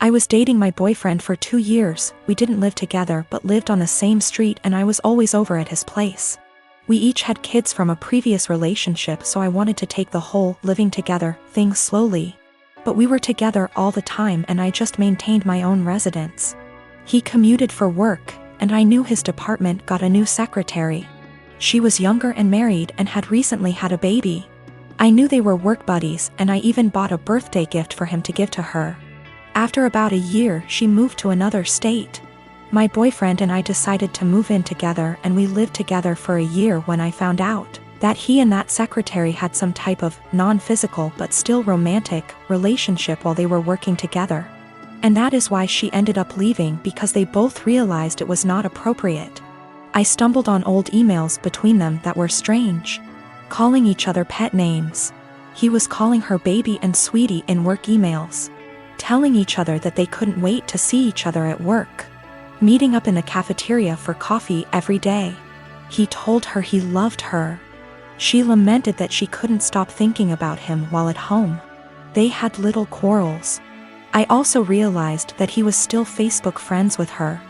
I was dating my boyfriend for 2 years. We didn't live together but lived on the same street, and I was always over at his place. We each had kids from a previous relationship, so I wanted to take the whole living together thing slowly. But we were together all the time and I just maintained my own residence. He commuted for work, and I knew his department got a new secretary. She was younger and married and had recently had a baby. I knew they were work buddies, and I even bought a birthday gift for him to give to her. After about a year, she moved to another state. My boyfriend and I decided to move in together, and we lived together for a year when I found out that he and that secretary had some type of non-physical but still romantic relationship while they were working together. And that is why she ended up leaving, because they both realized it was not appropriate. I stumbled on old emails between them that were strange, calling each other pet names. He was calling her baby and sweetie in work emails, telling each other that they couldn't wait to see each other at work, meeting up in the cafeteria for coffee every day. He told her he loved her. She lamented that she couldn't stop thinking about him while at home. They had little quarrels. I also realized that he was still Facebook friends with her.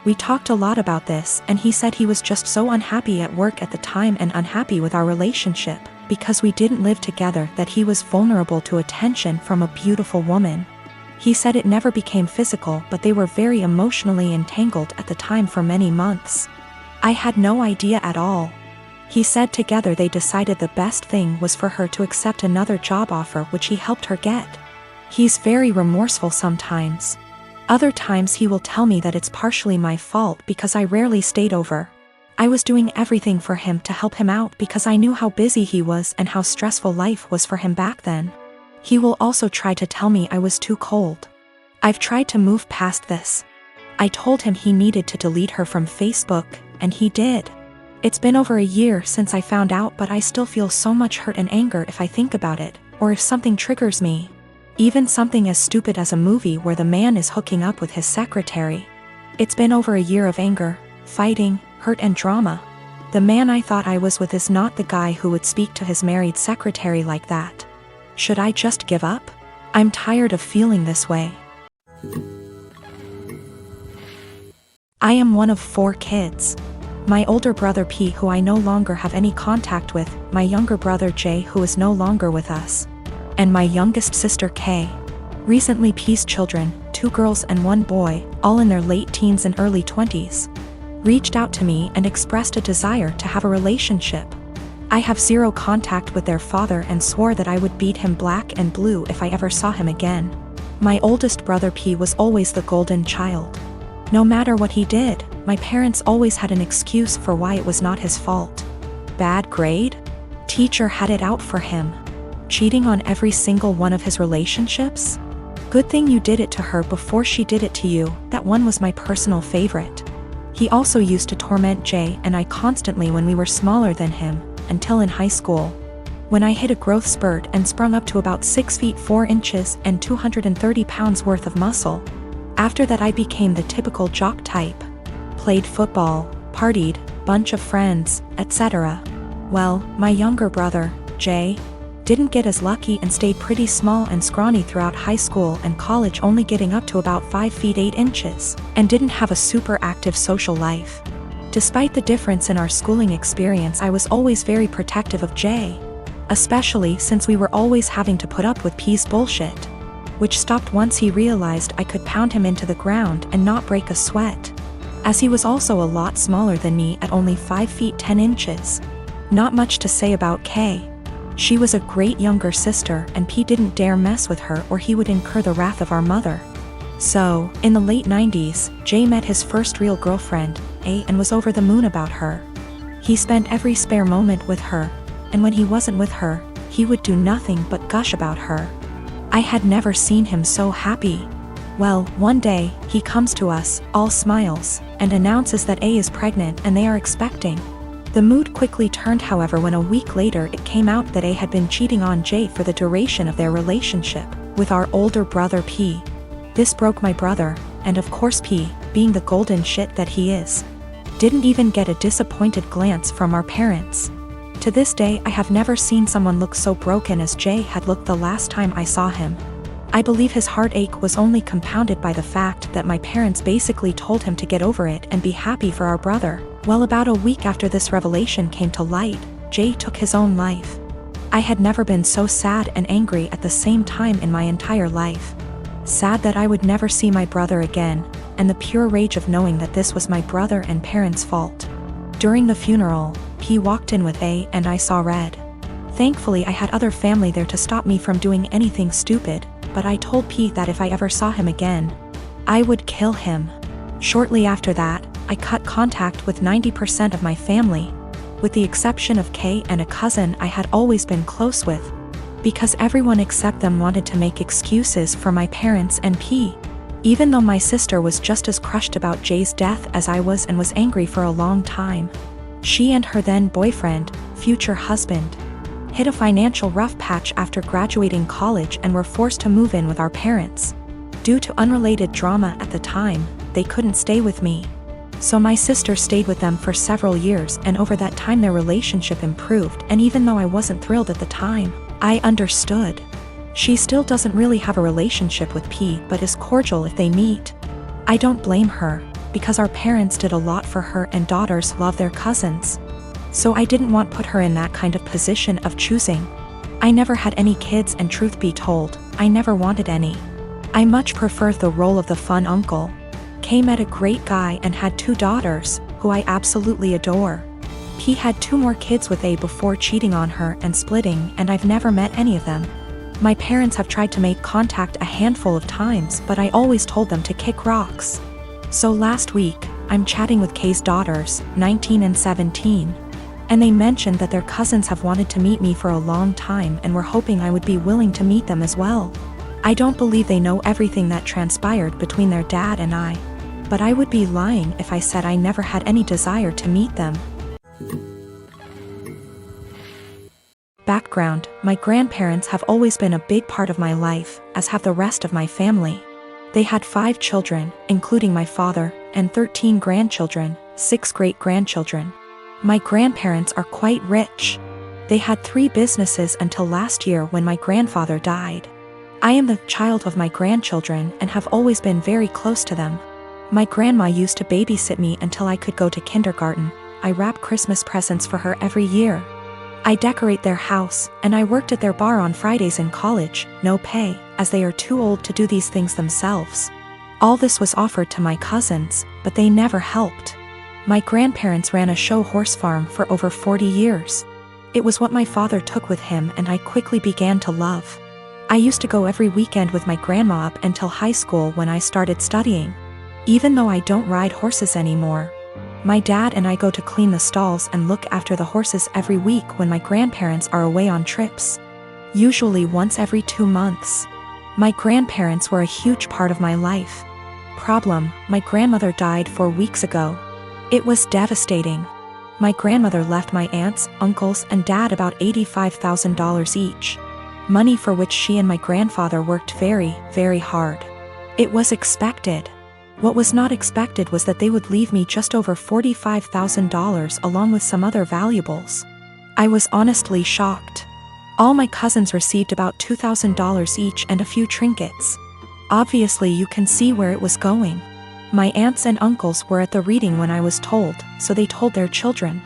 We talked a lot about this, and he said he was just so unhappy at work at the time and unhappy with our relationship because we didn't live together, that he was vulnerable to attention from a beautiful woman. He said it never became physical, but they were very emotionally entangled at the time for many months. I had no idea at all. He said together they decided the best thing was for her to accept another job offer, which he helped her get. He's very remorseful sometimes. Other times he will tell me that it's partially my fault because I rarely stayed over. I was doing everything for him to help him out because I knew how busy he was and how stressful life was for him back then. He will also try to tell me I was too cold. I've tried to move past this. I told him he needed to delete her from Facebook, and he did. It's been over a year since I found out, but I still feel so much hurt and anger if I think about it, or if something triggers me. Even something as stupid as a movie where the man is hooking up with his secretary. It's been over a year of anger, fighting, hurt and drama. The man I thought I was with is not the guy who would speak to his married secretary like that. Should I just give up? I'm tired of feeling this way. I am one of 4 kids. My older brother P, who I no longer have any contact with, my younger brother J, who is no longer with us, and my youngest sister K. Recently P's children, 2 girls and 1 boy, all in their late teens and early 20s, reached out to me and expressed a desire to have a relationship. I have 0 contact with their father and swore that I would beat him black and blue if I ever saw him again. My oldest brother P was always the golden child. No matter what he did, my parents always had an excuse for why it was not his fault. Bad grade? Teacher had it out for him. Cheating on every single one of his relationships? Good thing you did it to her before she did it to you. That one was my personal favorite. He also used to torment Jay and I constantly when we were smaller than him, until in high school, when I hit a growth spurt and sprung up to about 6 feet 4 inches and 230 pounds worth of muscle. After that I became the typical jock type. Played football, partied, bunch of friends, etc. Well, my younger brother, Jay, didn't get as lucky and stayed pretty small and scrawny throughout high school and college, only getting up to about 5 feet 8 inches, and didn't have a super active social life. Despite the difference in our schooling experience, I was always very protective of Jay, especially since we were always having to put up with P's bullshit, which stopped once he realized I could pound him into the ground and not break a sweat, as he was also a lot smaller than me at only 5 feet 10 inches. Not much to say about Kay. She was a great younger sister and P didn't dare mess with her or he would incur the wrath of our mother. So, in the late 90s, Jay met his first real girlfriend, A, and was over the moon about her. He spent every spare moment with her, and when he wasn't with her, he would do nothing but gush about her. I had never seen him so happy. Well, one day, he comes to us, all smiles, and announces that A is pregnant and they are expecting. The mood quickly turned, however, when a week later it came out that A had been cheating on Jay for the duration of their relationship with our older brother P. This broke my brother, and of course P, being the golden shit that he is, didn't even get a disappointed glance from our parents. To this day I have never seen someone look so broken as Jay had looked the last time I saw him. I believe his heartache was only compounded by the fact that my parents basically told him to get over it and be happy for our brother. Well, about a week after this revelation came to light, Jay took his own life. I had never been so sad and angry at the same time in my entire life. Sad that I would never see my brother again, and the pure rage of knowing that this was my brother and parents' fault. During the funeral, P walked in with A and I saw red. Thankfully I had other family there to stop me from doing anything stupid, but I told P that if I ever saw him again, I would kill him. Shortly after that, I cut contact with 90% of my family, with the exception of K and a cousin I had always been close with, because everyone except them wanted to make excuses for my parents and P. Even though my sister was just as crushed about Jay's death as I was and was angry for a long time. She and her then boyfriend, future husband, hit a financial rough patch after graduating college and were forced to move in with our parents. Due to unrelated drama at the time, they couldn't stay with me. So my sister stayed with them for several years, and over that time their relationship improved, and even though I wasn't thrilled at the time, I understood. She still doesn't really have a relationship with P, but is cordial if they meet. I don't blame her, because our parents did a lot for her and daughters love their cousins. So I didn't want to put her in that kind of position of choosing. I never had any kids, and truth be told, I never wanted any. I much prefer the role of the fun uncle. K met a great guy and had 2 daughters, who I absolutely adore. P had 2 more kids with A before cheating on her and splitting, and I've never met any of them. My parents have tried to make contact a handful of times, but I always told them to kick rocks. So last week, I'm chatting with K's daughters, 19 and 17. And they mentioned that their cousins have wanted to meet me for a long time and were hoping I would be willing to meet them as well. I don't believe they know everything that transpired between their dad and I, but I would be lying if I said I never had any desire to meet them. Background: my grandparents have always been a big part of my life, as have the rest of my family. They had 5 children, including my father, and 13 grandchildren, 6 great-grandchildren. My grandparents are quite rich. They had 3 businesses until last year when my grandfather died. I am the child of my grandchildren and have always been very close to them. My grandma used to babysit me until I could go to kindergarten. I wrap Christmas presents for her every year. I decorate their house, and I worked at their bar on Fridays in college, no pay, as they are too old to do these things themselves. All this was offered to my cousins, but they never helped. My grandparents ran a show horse farm for over 40 years. It was what my father took with him and I quickly began to love. I used to go every weekend with my grandma up until high school when I started studying. Even though I don't ride horses anymore, my dad and I go to clean the stalls and look after the horses every week when my grandparents are away on trips. Usually once every 2 months. My grandparents were a huge part of my life. Problem: my grandmother died 4 weeks ago. It was devastating. My grandmother left my aunts, uncles, and dad about $85,000 each. Money for which she and my grandfather worked very, very hard. It was expected. What was not expected was that they would leave me just over $45,000 along with some other valuables. I was honestly shocked. All my cousins received about $2,000 each and a few trinkets. Obviously you can see where it was going. My aunts and uncles were at the reading when I was told, so they told their children.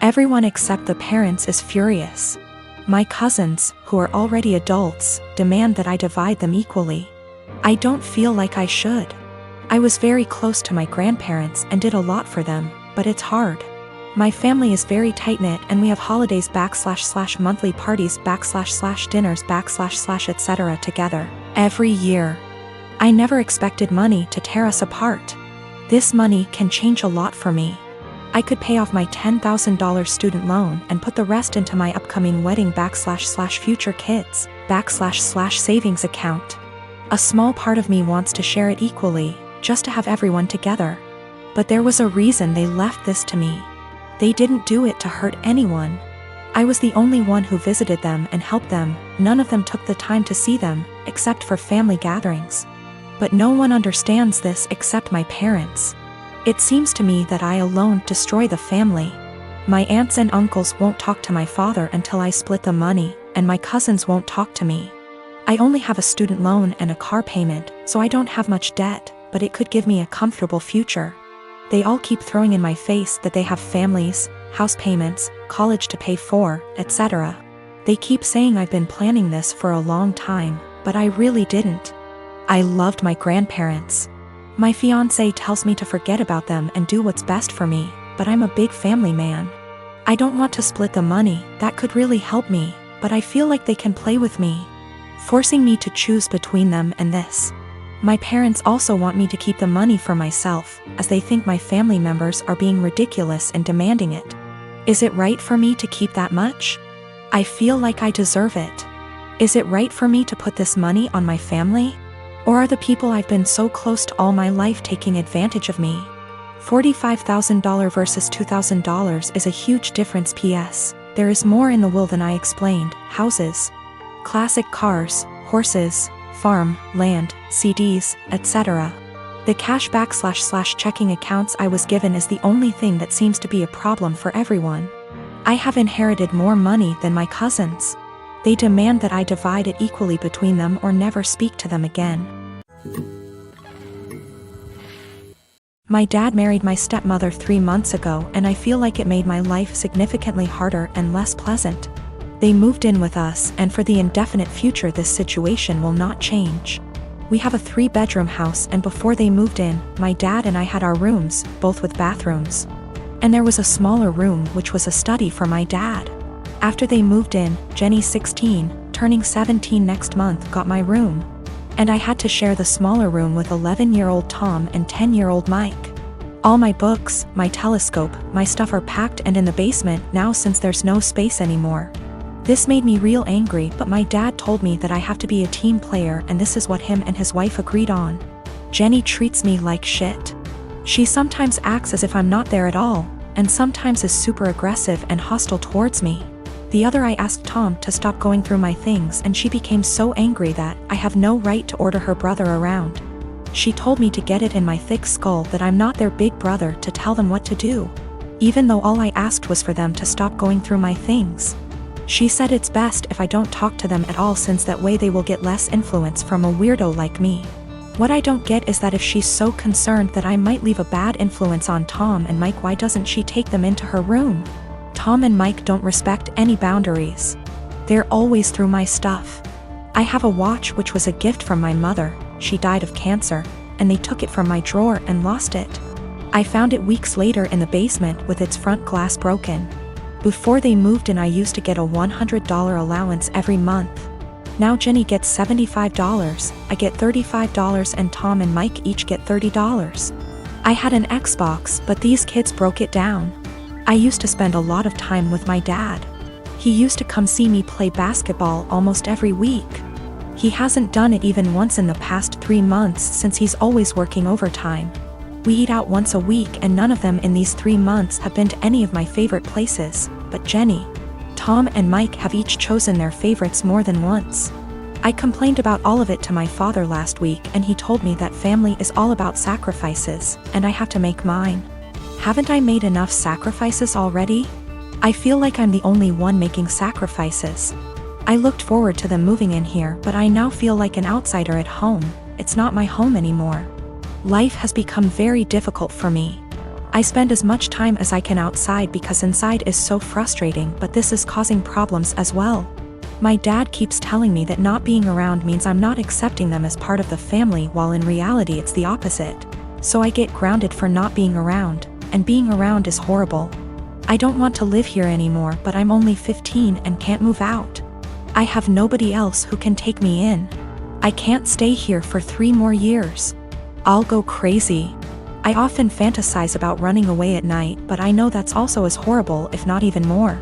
Everyone except the parents is furious. My cousins, who are already adults, demand that I divide them equally. I don't feel like I should. I was very close to my grandparents and did a lot for them, but it's hard. My family is very tight-knit and we have holidays / monthly parties / dinners / etc. together, every year. I never expected money to tear us apart. This money can change a lot for me. I could pay off my $10,000 student loan and put the rest into my upcoming wedding / future kids / savings account. A small part of me wants to share it equally, just to have everyone together. But there was a reason they left this to me. They didn't do it to hurt anyone. I was the only one who visited them and helped them. None of them took the time to see them, except for family gatherings. But no one understands this except my parents. It seems to me that I alone destroy the family. My aunts and uncles won't talk to my father until I split the money, and my cousins won't talk to me. I only have a student loan and a car payment, so I don't have much debt, but it could give me a comfortable future. They all keep throwing in my face that they have families, house payments, college to pay for, etc. They keep saying I've been planning this for a long time, but I really didn't. I loved my grandparents. My fiancé tells me to forget about them and do what's best for me, but I'm a big family man. I don't want to split the money, that could really help me, but I feel like they can play with me, forcing me to choose between them and this. My parents also want me to keep the money for myself, as they think my family members are being ridiculous and demanding it. Is it right for me to keep that much? I feel like I deserve it. Is it right for me to put this money on my family? Or are the people I've been so close to all my life taking advantage of me? $45,000 versus $2,000 is a huge difference. P.S. There is more in the will than I explained: houses, classic cars, horses, farm, land, CDs, etc. The cashback/checking accounts I was given is the only thing that seems to be a problem for everyone. I have inherited more money than my cousins. They demand that I divide it equally between them or never speak to them again. My dad married my stepmother 3 months ago, and I feel like it made my life significantly harder and less pleasant. They moved in with us, and for the indefinite future this situation will not change. We have a 3-bedroom house, and before they moved in, my dad and I had our rooms, both with bathrooms. And there was a smaller room which was a study for my dad. After they moved in, Jenny, 16, turning 17 next month, got my room. And I had to share the smaller room with 11-year-old Tom and 10-year-old Mike. All my books, my telescope, my stuff are packed and in the basement now since there's no space anymore. This made me real angry, but my dad told me that I have to be a team player, and this is what him and his wife agreed on. Jenny treats me like shit. She sometimes acts as if I'm not there at all, and sometimes is super aggressive and hostile towards me. The other, I asked Tom to stop going through my things, and she became so angry that I have no right to order her brother around. She told me to get it in my thick skull that I'm not their big brother to tell them what to do, even though all I asked was for them to stop going through my things. She said it's best if I don't talk to them at all, since that way they will get less influence from a weirdo like me. What I don't get is that if she's so concerned that I might leave a bad influence on Tom and Mike, why doesn't she take them into her room? Tom and Mike don't respect any boundaries. They're always through my stuff. I have a watch which was a gift from my mother. She died of cancer, and they took it from my drawer and lost it. I found it weeks later in the basement with its front glass broken. Before they moved in, I used to get a $100 allowance every month. Now Jenny gets $75, I get $35, and Tom and Mike each get $30. I had an Xbox, but these kids broke it down. I used to spend a lot of time with my dad. He used to come see me play basketball almost every week. He hasn't done it even once in the past 3 months since he's always working overtime. We eat out once a week, and none of them in these 3 months have been to any of my favorite places, but Jenny, Tom and Mike have each chosen their favorites more than once. I complained about all of it to my father last week, and he told me that family is all about sacrifices, and I have to make mine. Haven't I made enough sacrifices already? I feel like I'm the only one making sacrifices. I looked forward to them moving in here, but I now feel like an outsider at home. It's not my home anymore. Life has become very difficult for me. I spend as much time as I can outside because inside is so frustrating, but this is causing problems as well. My dad keeps telling me that not being around means I'm not accepting them as part of the family, while in reality it's the opposite. So I get grounded for not being around, and being around is horrible. I don't want to live here anymore, but I'm only 15 and can't move out. I have nobody else who can take me in. I can't stay here for 3 more years. I'll go crazy. I often fantasize about running away at night, but I know that's also as horrible, if not even more.